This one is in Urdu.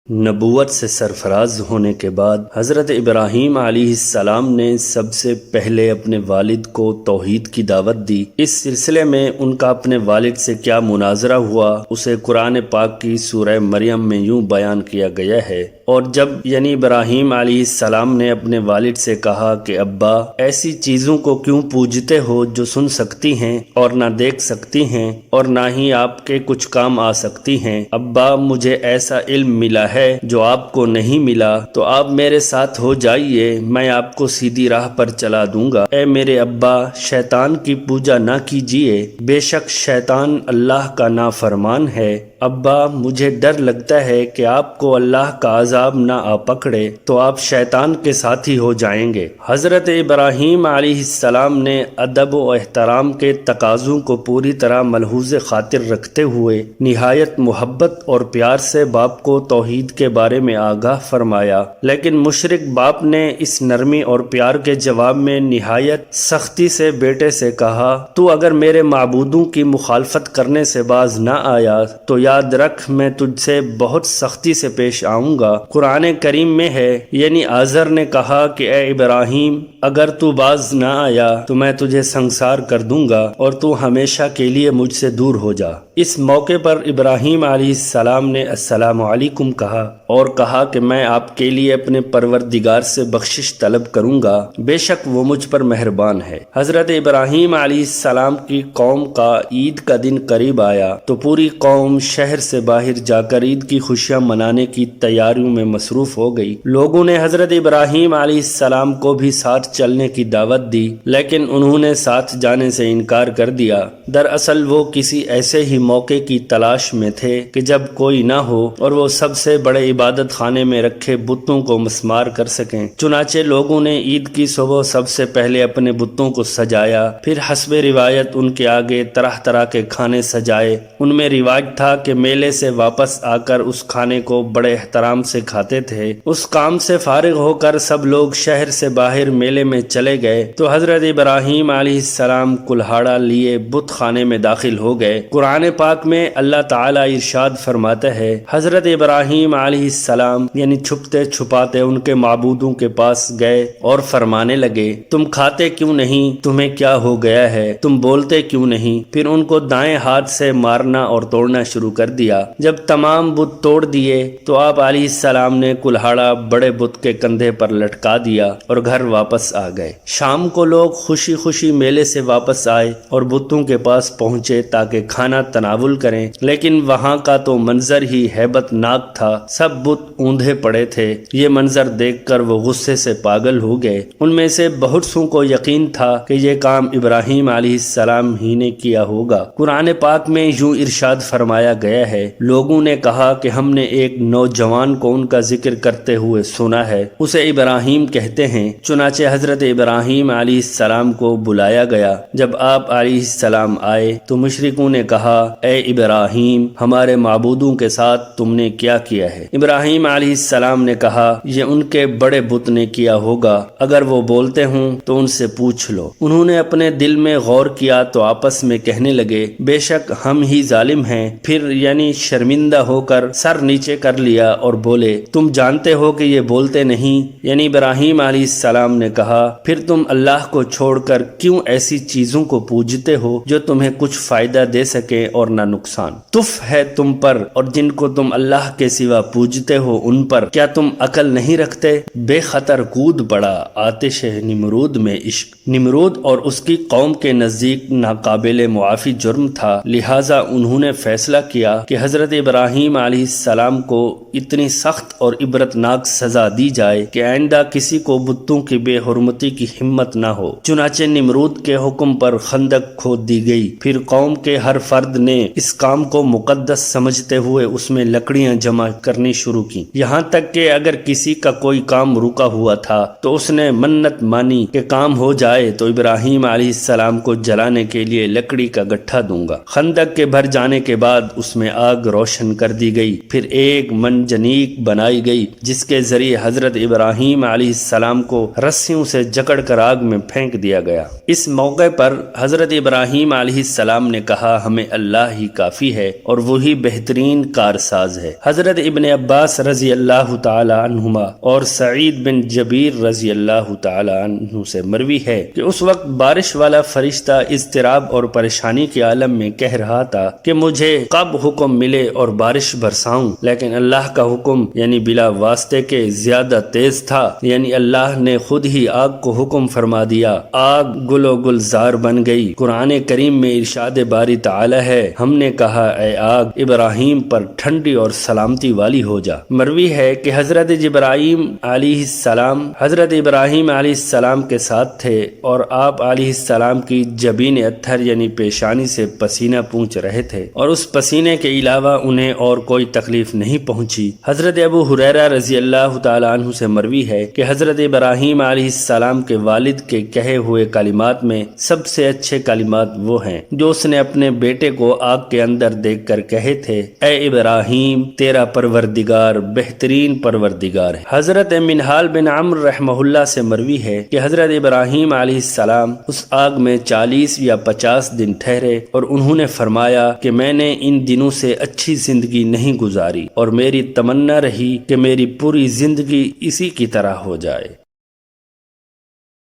نبوت سے سرفراز ہونے کے بعد حضرت ابراہیم علیہ السلام نے سب سے پہلے اپنے والد کو توحید کی دعوت دی۔ اس سلسلے میں ان کا اپنے والد سے کیا مناظرہ ہوا اسے قرآن پاک کی سورہ مریم میں یوں بیان کیا گیا ہے۔ اور جب ابراہیم علیہ السلام نے اپنے والد سے کہا کہ ابا ایسی چیزوں کو کیوں پوجتے ہو جو سن سکتی ہیں اور نہ دیکھ سکتی ہیں اور نہ ہی آپ کے کچھ کام آ سکتی ہیں، ابا مجھے ایسا علم ملا ہے جو آپ کو نہیں ملا، تو آپ میرے ساتھ ہو جائیے، میں آپ کو سیدھی راہ پر چلا دوں گا۔ اے میرے ابا شیطان کی پوجا نہ کیجیے، بے شک شیطان اللہ کا نافرمان ہے۔ ابا مجھے ڈر لگتا ہے کہ آپ کو اللہ کا عذاب نہ آ پکڑے تو آپ شیطان کے ساتھی ہو جائیں گے۔ حضرت ابراہیم علیہ السلام نے ادب و احترام کے تقاضوں کو پوری طرح ملحوظ خاطر رکھتے ہوئے نہایت محبت اور پیار سے باپ کو توحید کے بارے میں آگاہ فرمایا، لیکن مشرک باپ نے اس نرمی اور پیار کے جواب میں نہایت سختی سے بیٹے سے کہا، تو اگر میرے معبودوں کی مخالفت کرنے سے باز نہ آیا تو یاد رکھ میں تجھ سے بہت سختی سے پیش آؤں گا۔ قرآن کریم میں ہے، یعنی آزر نے کہا کہ اے ابراہیم اگر تو باز نہ آیا تو میں تجھے سنسار کر دوں گا اور تو ہمیشہ کے لیے مجھ سے دور ہو جا۔ اس موقع پر ابراہیم علیہ السلام نے السلام علیکم کہا اور کہا کہ میں آپ کے لیے اپنے پروردگار سے بخشش طلب کروں گا، بے شک وہ مجھ پر مہربان ہے۔ حضرت ابراہیم علیہ السلام کی قوم کا عید کا دن قریب آیا تو پوری قوم شہر سے باہر جا کر عید کی خوشیاں منانے کی تیاریوں میں مصروف ہو گئی۔ لوگوں نے حضرت ابراہیم علیہ السلام کو بھی ساتھ چلنے کی دعوت دی، لیکن انہوں نے ساتھ جانے سے انکار کر دیا۔ دراصل وہ کسی ایسے ہی موقع کی تلاش میں تھے کہ جب کوئی نہ ہو اور وہ سب سے بڑے عبادت خانے میں رکھے بتوں کو مسمار کر سکیں۔ چنانچہ لوگوں نے عید کی صبح سب سے پہلے اپنے بتوں کو سجایا، پھر حسب روایت ان کے آگے طرح طرح کے کھانے سجائے۔ ان میں رواج تھا کہ میلے سے واپس آ کر اس کھانے کو بڑے احترام سے کھاتے تھے۔ اس کام سے فارغ ہو کر سب لوگ شہر سے باہر میلے میں چلے گئے تو حضرت ابراہیم علیہ السلام کلہاڑا لیے بت خانے میں داخل ہو گئے۔ قرآن پاک میں اللہ تعالیٰ ارشاد فرماتا ہے، حضرت ابراہیم علیہ السلام یعنی چھپتے چھپاتے ان کے معبودوں کے پاس گئے اور فرمانے لگے، تم کھاتے کیوں نہیں؟ تمہیں کیا ہو گیا ہے؟ تم بولتے کیوں نہیں؟ پھر ان کو دائیں ہاتھ سے مارنا اور توڑنا شروع کر دیا۔ جب تمام بت توڑ دیے تو آپ علیہ السلام نے کلہاڑا بڑے بت کے کندھے پر لٹکا دیا اور گھر واپس آ گئے۔ شام کو لوگ خوشی خوشی میلے سے واپس آئے اور بتوں کے پاس پہنچے تاکہ کھانا تناول کریں، لیکن وہاں کا تو منظر ہی ہیبت ناک تھا، سب بت اوندھے پڑے تھے۔ یہ منظر دیکھ کر وہ غصے سے پاگل ہو گئے۔ ان میں سے بہت سوں کو یقین تھا کہ یہ کام ابراہیم علیہ السلام ہی نے کیا ہوگا۔ قرآن پاک میں یوں ارشاد فرمایا گیا ہے، لوگوں نے کہا کہ ہم نے ایک نوجوان کو ان کا ذکر کرتے ہوئے سنا ہے، اسے ابراہیم کہتے ہیں۔ چنانچہ حضرت ابراہیم علیہ السلام کو بلایا گیا۔ جب آپ علیہ السلام آئے تو مشرکوں نے کہا، اے ابراہیم ہمارے معبودوں کے ساتھ تم نے کیا کیا ہے؟ ابراہیم علیہ السلام نے کہا، یہ ان کے بڑے بت نے کیا ہوگا، اگر وہ بولتے ہوں تو ان سے پوچھ لو۔ انہوں نے اپنے دل میں غور کیا تو آپس میں کہنے لگے، بے شک ہم ہی ظالم ہیں۔ پھر یعنی شرمندہ ہو کر سر نیچے کر لیا اور بولے، تم جانتے ہو کہ یہ بولتے نہیں؟ یعنی ابراہیم علیہ السلام نے کہا، پھر تم اللہ کو چھوڑ کر کیوں ایسی چیزوں کو پوجتے ہو جو تمہیں کچھ فائدہ دے سکے اور نہ نقصان؟ تف ہے تم پر اور جن کو تم اللہ کے سوا پوجتے ہو ان پر، کیا تم عقل نہیں رکھتے؟ بے خطر کود پڑا آتش نمرود میں عشق۔ نمرود اور اس کی قوم کے نزدیک ناقابل معافی جرم تھا، لہٰذا انہوں نے فیصلہ کیا کہ حضرت ابراہیم علیہ السلام کو اتنی سخت اور عبرتناک سزا دی جائے کہ آئندہ کسی کو بتوں کی بے حرمتی کی ہمت نہ ہو۔ چنانچہ نمرود کے حکم پر خندق کھود دی گئی۔ پھر قوم کے ہر فرد نے اس کام کو مقدس سمجھتے ہوئے اس میں لکڑیاں جمع کرنی شروع کی، یہاں تک کہ اگر کسی کا کوئی کام رکا ہوا تھا تو اس نے منت مانی کہ کام ہو جائے تو ابراہیم علیہ السلام کو جلانے کے لیے لکڑی کا گٹھا دوں گا۔ خندق کے بھر جانے کے بعد اس اس میں آگ روشن کر دی گئی، پھر ایک منجنیق بنائی گئی جس کے ذریعے حضرت ابراہیم علیہ السلام کو رسیوں سے جکڑ کر آگ میں پھینک دیا گیا۔ اس موقع پر حضرت ابراہیم علیہ السلام نے کہا ہمیں اللہ ہی کافی ہے اور وہی بہترین کارساز ہے۔ حضرت ابن عباس رضی اللہ تعالی عنہما اور سعید بن جبیر رضی اللہ تعالی عنہ سے مروی ہے کہ اس وقت بارش والا فرشتہ اضطراب اور پریشانی کے عالم میں کہہ رہا تھا کہ مجھے کب حکم ملے اور بارش برساؤں، لیکن اللہ کا حکم یعنی بلا واسطے کے زیادہ تیز تھا، یعنی اللہ نے خود ہی آگ کو حکم فرما دیا، آگ گل و گلزار بن گئی۔ قرآن کریم میں ارشاد باری تعالی ہے، ہم نے کہا اے آگ ابراہیم پر ٹھنڈی اور سلامتی والی ہو جا۔ مروی ہے کہ حضرت ابراہیم علیہ السلام کے ساتھ تھے اور آپ علیہ السلام کی جبین اتھر یعنی پیشانی سے پسینہ پونچھ رہے تھے اور اس پسینے کے علاوہ انہیں اور کوئی تکلیف نہیں پہنچی۔ حضرت ابو ہریرہ رضی اللہ تعالی عنہ سے مروی ہے کہ حضرت ابراہیم علیہ السلام کے والد کے کہے ہوئے کلمات میں سب سے اچھے کلمات وہ ہیں جو اس نے اپنے بیٹے کو آگ کے اندر دیکھ کر کہے تھے، اے ابراہیم تیرا پروردگار بہترین پروردگار ہے۔ حضرت منہال بن عمرو رحمہ اللہ سے مروی ہے کہ حضرت ابراہیم علیہ السلام اس آگ میں 40 یا 50 دن ٹھہرے اور انہوں نے فرمایا کہ میں نے ان دنوں سے اچھی زندگی نہیں گزاری اور میری تمنا رہی کہ میری پوری زندگی اسی کی طرح ہو جائے۔